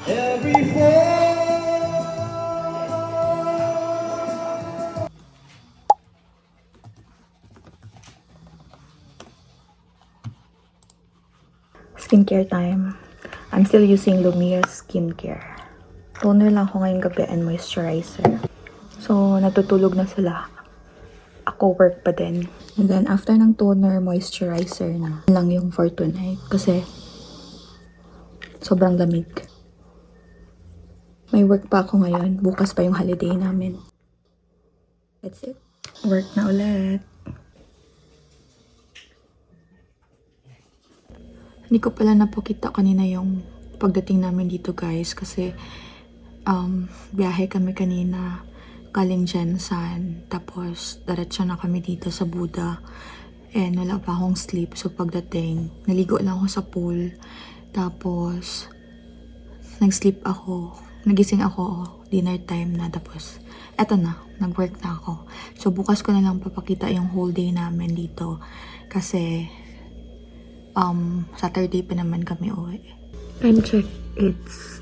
every fall. Skincare time. I'm still using Lumia Skincare. Toner lang ako ngayong gabi and moisturizer. So, natutulog na sila. Ako work pa din. And then, after ng toner, moisturizer na lang yung for tonight. Kasi, sobrang lamig. May work pa ako ngayon. Bukas pa yung holiday namin. That's it. Work na ulit. Hindi ko pala napakita kanina yung pagdating namin dito guys kasi biyahe kami kanina galing Jensan tapos diretso na kami dito sa Buda and wala pa akong sleep so pagdating naligo lang ako sa pool tapos nagising ako dinner time na tapos eto na nag-work na ako so bukas ko na lang papakita yung whole day namin dito kasi Saturday pa naman kami uwi. Time check, it's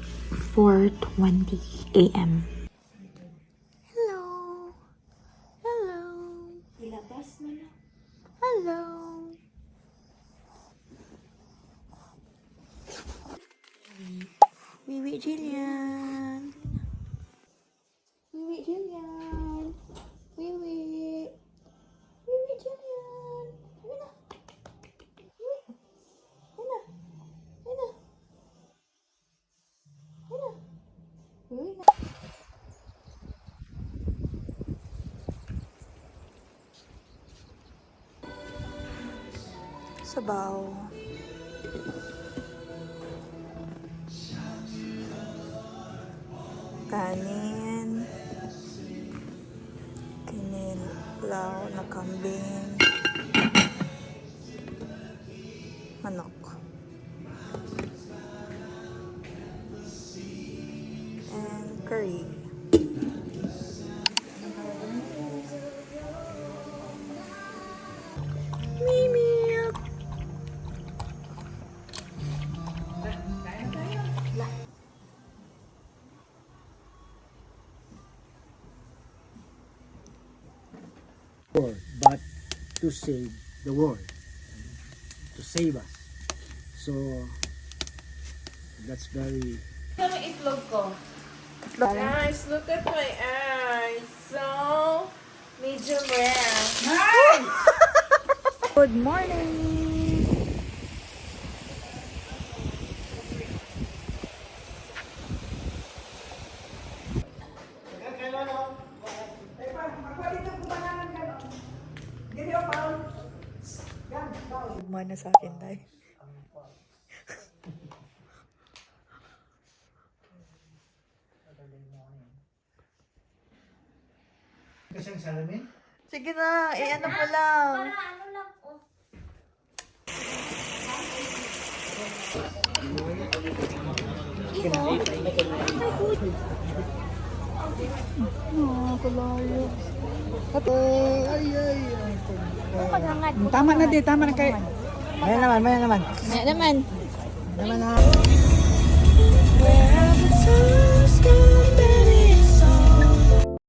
4:20 a.m. Hello! Hello! Ilabas mo na. Hello! Wiwi Jillian! Wiwi Jillian! Wiwi! Wiwi Jillian! Sabi na! Sabaw. Kanin. Kinilaw na kambing. Manok. And curry. But to save the world, to save us. So that's very. Ano itlog ko? Guys, look at my eyes. So, medium rare. Good morning! Mana sa akin tayo. Kasi ang salamin? Sige na, ano mo lang. Ano lang po? Kalayo. Ay. Tama na di, tama na kayo. Maya naman. Maya naman. Naman na. Where are the stars?